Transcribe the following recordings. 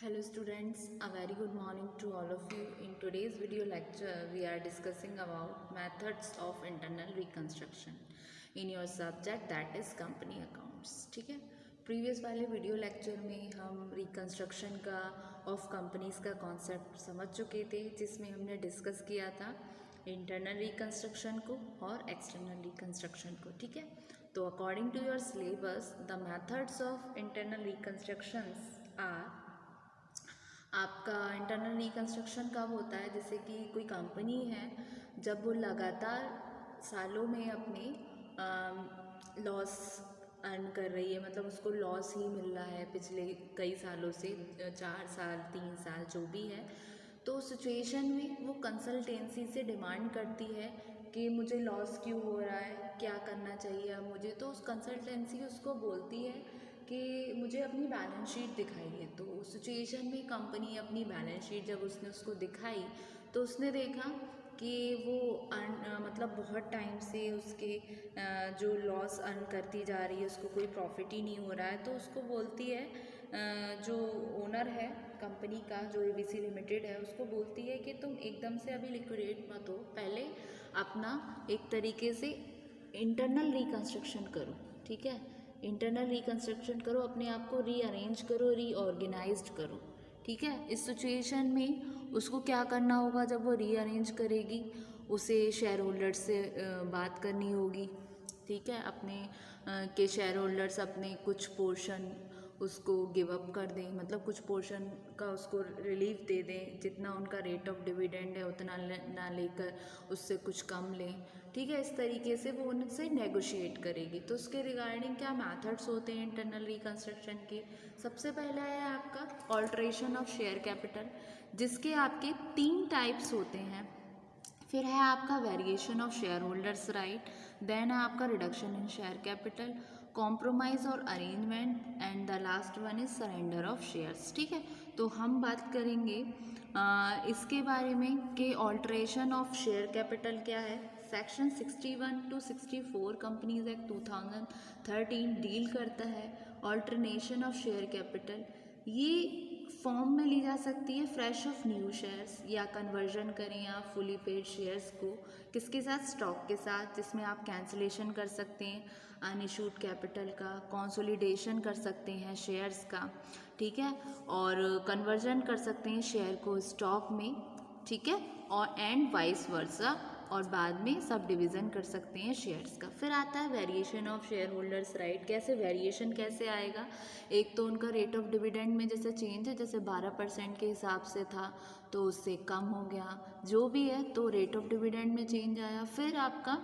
Hello students, a very good morning to all of you. In today's video lecture, we are discussing about methods of internal reconstruction in your subject that is company accounts. ठीक है, previous वाले video lecture में हम reconstruction का of companies का concept समझ चुके थे, जिसमें हमने डिस्कस किया था इंटरनल रिकन्स्ट्रक्शन को और एक्सटर्नल रिकन्स्ट्रक्शन को. ठीक है, तो according to your syllabus the methods of internal reconstructions are. आपका इंटरनल रिकन्स्ट्रक्शन कब होता है? जैसे कि कोई कंपनी है, जब वो लगातार सालों में अपने लॉस अर्न कर रही है, मतलब उसको लॉस ही मिल रहा है पिछले कई सालों से, 4 साल 3 साल जो भी है, तो उस सिचुएशन में वो कंसल्टेंसी से डिमांड करती है कि मुझे लॉस क्यों हो रहा है, क्या करना चाहिए अब मुझे. तो उस कंसल्टेंसी उसको बोलती है कि मुझे अपनी बैलेंस शीट दिखाइए. तो उस सिचुएशन में कंपनी अपनी बैलेंस शीट जब उसने उसको दिखाई, तो उसने देखा कि वो मतलब बहुत टाइम से उसके जो लॉस अर्न करती जा रही है, उसको कोई प्रॉफिट ही नहीं हो रहा है. तो उसको बोलती है, जो ओनर है कंपनी का, जो एबीसी लिमिटेड है, उसको बोलती है कि तुम एकदम से अभी लिक्विडेट मत हो, पहले अपना एक तरीके से इंटरनल रिकन्स्ट्रक्शन करो. ठीक है, इंटरनल रिकन्स्ट्रक्शन करो, अपने आप को रीअरेंज करो, रीऑर्गेनाइज्ड करो. ठीक है, इस सिचुएशन में उसको क्या करना होगा? जब वो रीअरेंज करेगी, उसे शेयर होल्डर्स से बात करनी होगी. ठीक है, अपने के शेयर होल्डर्स अपने कुछ पोर्शन उसको गिव अप कर दें, मतलब कुछ पोर्शन का उसको रिलीफ दे दें, जितना उनका रेट ऑफ डिविडेंड है उतना ना लेकर उससे कुछ कम लें. ठीक है, इस तरीके से वो उनसे नेगोशिएट करेगी. तो उसके रिगार्डिंग क्या मेथड्स होते हैं इंटरनल रिकन्स्ट्रक्शन के? सबसे पहला है आपका ऑल्ट्रेशन ऑफ शेयर कैपिटल, जिसके आपके 3 टाइप्स होते हैं. फिर है आपका variation of shareholders right, then है आपका reduction in share capital, compromise और arrangement, and the last one is surrender of shares. ठीक है, तो हम बात करेंगे इसके बारे में कि ऑल्ट्रेशन ऑफ शेयर कैपिटल क्या है. सेक्शन 61 टू 64 कंपनीज एक्ट 2013 डील करता है ऑल्टरनेशन ऑफ शेयर कैपिटल. ये फॉर्म में ली जा सकती है फ्रेश ऑफ न्यू शेयर्स, या कन्वर्जन करें आप फुली पेड शेयर्स को किसके साथ? स्टॉक के साथ, जिसमें आप कैंसिलेशन कर सकते हैं अनइशूड कैपिटल का, कंसोलिडेशन कर सकते हैं शेयर्स का. ठीक है, और कन्वर्जन कर सकते हैं शेयर को स्टॉक में. ठीक है, और एंड वाइस वर्सा, और बाद में सब डिवीज़न कर सकते हैं शेयर्स का. फिर आता है variation of shareholders right. कैसे वेरिएशन कैसे आएगा? एक तो उनका रेट ऑफ डिविडेंड में जैसे चेंज है, जैसे 12% के हिसाब से था तो उससे कम हो गया, जो भी है, तो रेट ऑफ डिविडेंड में चेंज आया. फिर आपका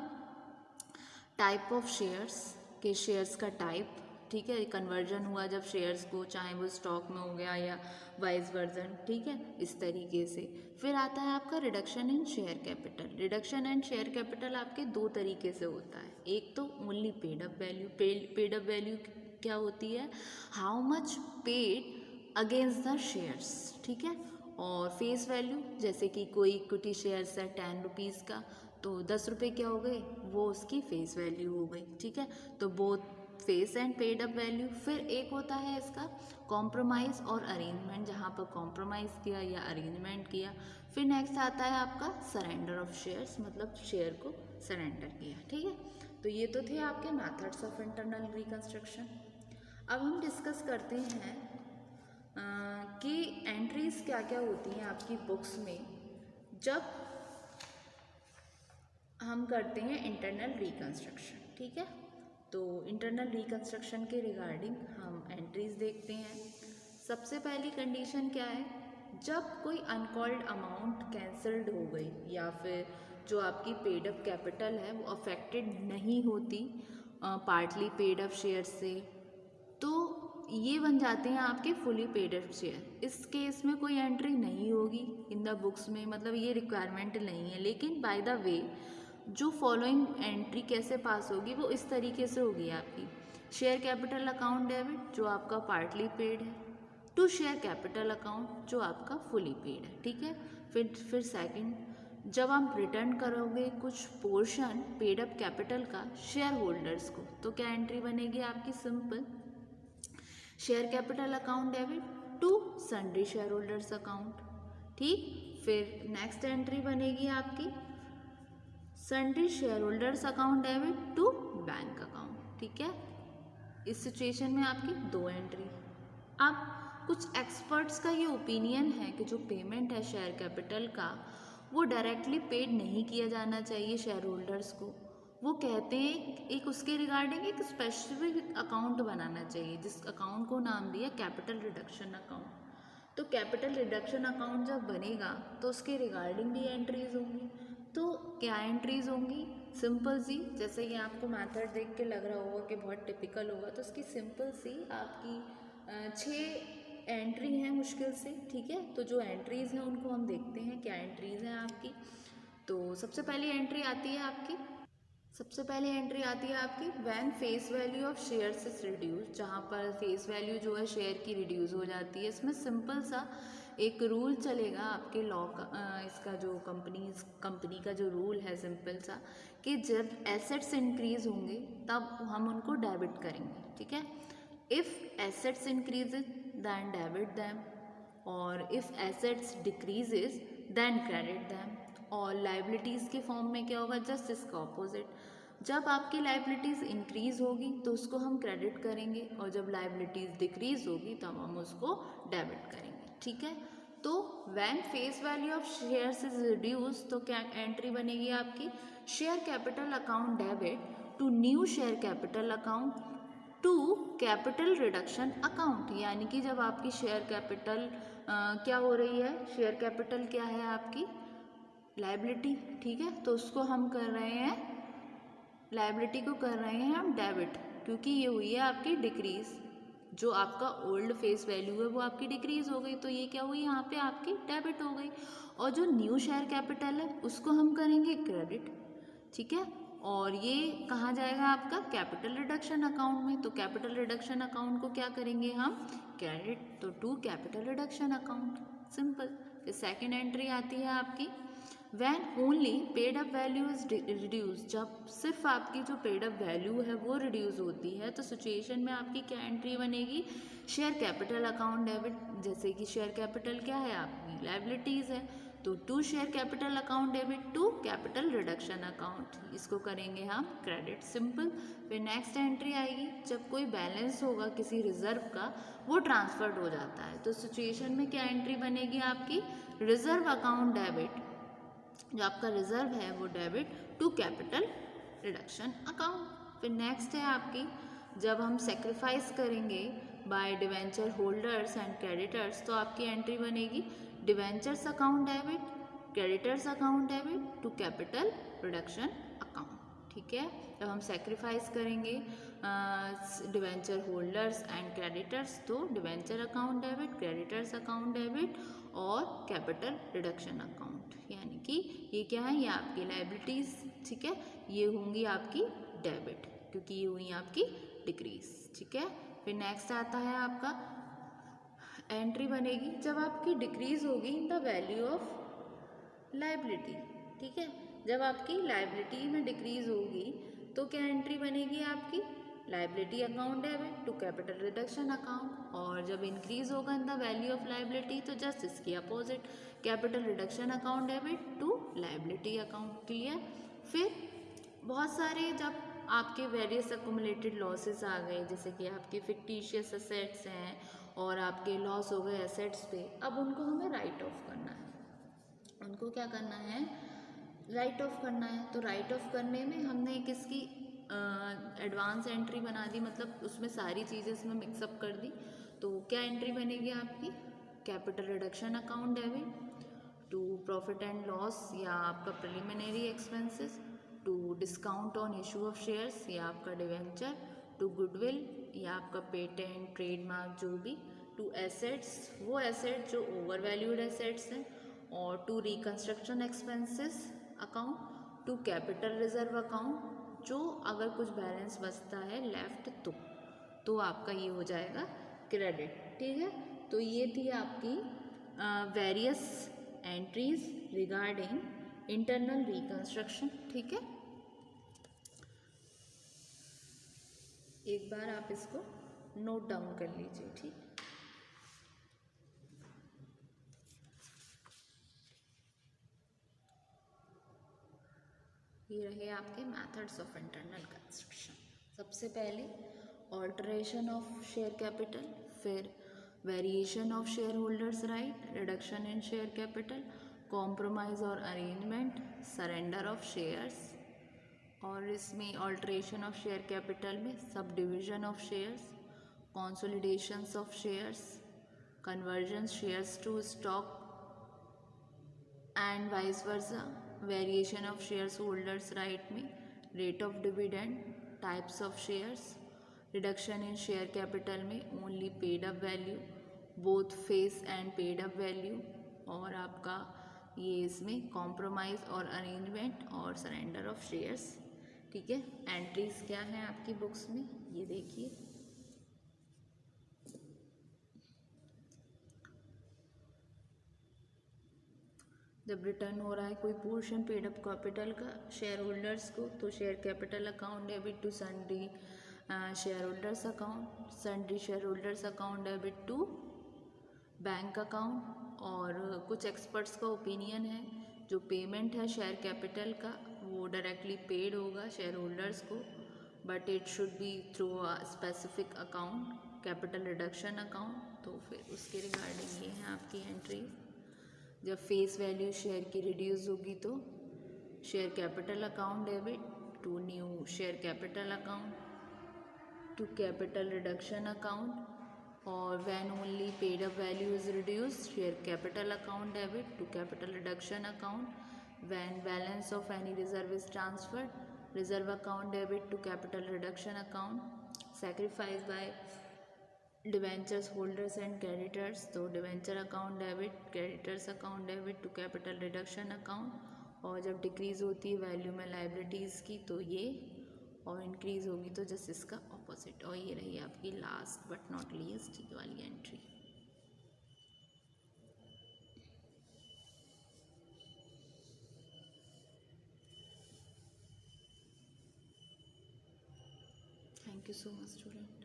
टाइप ऑफ शेयर्स, के शेयर्स का टाइप. ठीक है, कन्वर्जन हुआ जब शेयर्स को, चाहे वो स्टॉक में हो गया या वाइस वर्जन. ठीक है, इस तरीके से. फिर आता है आपका reduction in share capital. Reduction in share capital आपके 2 तरीके से होता है. एक तो only paid up value. Paid up value क्या होती है? How much paid against the shares. ठीक है, और फेस वैल्यू, जैसे कि कोई इक्विटी शेयर्स है 10 रुपीज़ का, तो 10 रुपये क्या हो गए? वो उसकी फेस वैल्यू हो गई. ठीक है, तो both face and paid up value. फिर एक होता है इसका कॉम्प्रोमाइज़ और अरेंजमेंट, जहाँ पर कॉम्प्रोमाइज़ किया या अरेंजमेंट किया. फिर नेक्स्ट आता है आपका सरेंडर ऑफ शेयर्स, मतलब शेयर को सरेंडर किया. ठीक है, तो ये तो थे आपके मेथड्स ऑफ इंटरनल रिकन्स्ट्रक्शन. अब हम डिस्कस करते हैं कि एंट्रीज क्या क्या होती हैं आपकी बुक्स में जब हम करते हैं इंटरनल रिकन्स्ट्रक्शन. ठीक है, तो इंटरनल रिकन्स्ट्रक्शन के रिगार्डिंग हम एंट्रीज देखते हैं. सबसे पहली कंडीशन क्या है? जब कोई अनकॉल्ड अमाउंट कैंसल्ड हो गई, या फिर जो आपकी पेड अप कैपिटल है वो अफेक्टेड नहीं होती पार्टली पेड अप शेयर से, तो ये बन जाते हैं आपके फुली पेड अप शेयर. इस केस में कोई एंट्री नहीं होगी इन द बुक्स में, मतलब ये रिक्वायरमेंट नहीं है. लेकिन बाय द वे जो फॉलोइंग एंट्री कैसे पास होगी वो इस तरीके से होगी आपकी. शेयर कैपिटल अकाउंट डेबिट, जो आपका पार्टली पेड है, टू शेयर कैपिटल अकाउंट, जो आपका फुली पेड है. ठीक है, फिर सेकंड, जब आप रिटर्न करोगे कुछ पोर्शन पेड अप कैपिटल का शेयर होल्डर्स को, तो क्या एंट्री बनेगी आपकी? Simple share capital account debit to sundry share holders account. ठीक, फिर नेक्स्ट एंट्री बनेगी आपकी sundry share holders account debit to bank account. ठीक है, इस सिचुएशन में आपकी दो एंट्री। अब कुछ एक्सपर्ट्स का ये ओपिनियन है कि जो पेमेंट है शेयर कैपिटल का वो डायरेक्टली पेड नहीं किया जाना चाहिए शेयर होल्डर्स को। वो कहते हैं एक उसके रिगार्डिंग एक स्पेसिफिक अकाउंट बनाना चाहिए, जिस अकाउंट को नाम दिया कैपिटल रिडक्शन अकाउंट। तो कैपिटल रिडक्शन अकाउंट जब बनेगा तो उसके रिगार्डिंग भी एंट्रीज होंगी। तो क्या एंट्रीज होंगी? सिंपल सी, जैसे ये आपको मेथड देख के लग रहा होगा कि बहुत टिपिकल होगा, तो उसकी सिंपल सी आपकी 6 एंट्री हैं मुश्किल से। ठीक है, तो जो एंट्रीज हैं उनको हम देखते हैं क्या एंट्रीज हैं आपकी। तो सबसे पहली एंट्री आती है आपकी when face value of shares is reduce, जहाँ पर फेस वैल्यू जो है शेयर की रिड्यूस हो जाती है। इसमें सिंपल सा एक रूल चलेगा आपके लॉ का, इसका जो कंपनी का जो रूल है सिंपल सा, कि जब एसेट्स इंक्रीज होंगे तब हम उनको डेबिट करेंगे। ठीक है, if assets increases then debit them, और if assets decreases then credit them. और लाइबिलिटीज़ के फॉर्म में क्या होगा? जस्ट इसका ऑपोजिट। जब आपकी लाइबिलिटीज़ इंक्रीज होगी तो उसको हम क्रेडिट करेंगे, और जब लाइबिलिटीज़ डिक्रीज होगी तब हम उसको डेबिट करेंगे। ठीक है, तो when face value of shares is reduce, तो क्या एंट्री बनेगी आपकी share capital account debit to new share capital account to capital reduction account. यानी कि जब आपकी शेयर कैपिटल क्या हो रही है, शेयर कैपिटल क्या है आपकी लाइबिलिटी। ठीक है, तो उसको हम कर रहे हैं, लाइबिलिटी को कर रहे हैं हम डेबिट, क्योंकि ये हुई है आपकी डिक्रीज। जो आपका ओल्ड फेस वैल्यू है वो आपकी डिक्रीज हो गई, तो ये क्या हुई यहाँ पे आपकी डेबिट हो गई। और जो न्यू शेयर कैपिटल है उसको हम करेंगे क्रेडिट। ठीक है, और ये कहाँ जाएगा आपका कैपिटल रिडक्शन अकाउंट में। तो कैपिटल रिडक्शन अकाउंट को क्या करेंगे हम क्रेडिट, तो to capital reduction account, simple. फिर सेकेंड एंट्री आती है आपकी when only paid up value is reduce, जब सिर्फ आपकी जो पेड अप वैल्यू है वो रिड्यूस होती है, तो सिचुएशन में आपकी क्या एंट्री बनेगी शेयर कैपिटल अकाउंट डेबिट। जैसे कि शेयर कैपिटल क्या है आपकी लाइबिलिटीज़ है, तो to share capital account debit to capital reduction account, इसको करेंगे हम क्रेडिट, सिंपल। फिर नेक्स्ट एंट्री आएगी जब कोई बैलेंस होगा किसी रिजर्व का वो ट्रांसफर्ड हो जाता है, तो सिचुएशन में क्या एंट्री बनेगी आपकी रिजर्व अकाउंट डेबिट, जो आपका रिजर्व है वो debit to capital reduction account. फिर नेक्स्ट है आपकी जब हम सेक्रीफाइस करेंगे by debenture holders and creditors, तो आपकी एंट्री बनेगी debentures account debit creditors account debit to capital reduction account. ठीक है, जब हम सेक्रीफाइस करेंगे डिवेंचर होल्डर्स एंड क्रेडिटर्स, तो debenture account debit creditors account debit और कैपिटल रिडक्शन अकाउंट, यानी कि ये क्या है, ये आपकी लाइबिलिटीज़। ठीक है, ये होंगी आपकी डेबिट क्योंकि ये हुई आपकी डिक्रीज। ठीक है, फिर नेक्स्ट आता है आपका एंट्री बनेगी जब आपकी डिक्रीज होगी इन द वैल्यू ऑफ लाइबिलिटी। ठीक है, जब आपकी लाइबिलिटी में डिक्रीज होगी तो क्या एंट्री बनेगी आपकी liability account debit to capital reduction account, और जब इंक्रीज होगा in the value of liability तो जस्ट इसकी opposite capital reduction account debit to liability account. Clear. फिर बहुत सारे जब आपके वेरियस अकोमुलेटेड लॉसेस आ गए, जैसे कि आपके फिक्टिशियस एसेट्स हैं और आपके लॉस हो गए एसेट्स पे, अब उनको हमें राइट ऑफ करना है। उनको क्या करना है, राइट ऑफ करना है। तो राइट ऑफ करने में हमने किसकी एडवांस एंट्री बना दी, मतलब उसमें सारी चीज़ें इसमें मिक्सअप कर दी। तो क्या एंट्री बनेगी आपकी capital reduction account debit to profit and loss या आपका preliminary expenses, to discount on issue of shares या आपका डिवेंचर, टू गुडविल या आपका पेटेंट ट्रेडमार्क जो भी, टू एसेट्स वो एसेट जो ओवर वैल्यूड एसेट्स हैं, और to reconstruction expenses account, to capital reserve account जो अगर कुछ बैलेंस बचता है लेफ्ट तो आपका ये हो जाएगा क्रेडिट। ठीक है, तो ये थी आपकी various entries regarding internal reconstruction. ठीक है, एक बार आप इसको नोट डाउन कर लीजिए। ठीक। ये रहे आपके मेथड्स ऑफ इंटरनल कंस्ट्रक्शन। सबसे पहले ऑल्टरेशन ऑफ शेयर कैपिटल, फिर variation of shareholders right, reduction in share capital, compromise और अरेंजमेंट, सरेंडर ऑफ शेयर्स, और इसमें ऑल्टरेशन ऑफ शेयर कैपिटल में sub division of shares, consolidations of shares, conversion shares to stock and vice versa, variation of shares holders right में rate of dividend, types of shares, reduction in share capital में only paid up value, both face and paid up value, और आपका ये इसमें compromise और arrangement और surrender of shares। ठीक है, एंट्रीज क्या हैं आपकी बुक्स में ये देखिए। जब रिटर्न हो रहा है कोई पोर्शन पेड अप कैपिटल का शेयर होल्डर्स को, तो share capital account debit to sundry share holders account, sundry share holders account debit to bank account. और कुछ एक्सपर्ट्स का ओपिनियन है जो पेमेंट है शेयर कैपिटल का वो डायरेक्टली पेड होगा शेयर होल्डर्स को, but it should be through a specific account, capital reduction account. तो फिर उसके रिगार्डिंग ये है आपकी एंट्री। जब फेस वैल्यू शेयर की रिड्यूस होगी तो share capital account debit to new share capital account to capital reduction account, और when only paid up value is reduce share capital account debit to capital reduction account, when balance of any reserve is transferred reserve account debit to capital reduction account, sacrifice by debentures holders and creditors तो debenture account debit creditors account debit to capital reduction account, और जब decrease होती है value में liabilities की तो ये, और इंक्रीज होगी तो जस्ट इसका ऑपोजिट। और ये रही आपकी लास्ट बट नॉट लीस्ट ये वाली entry. Thank you so much student.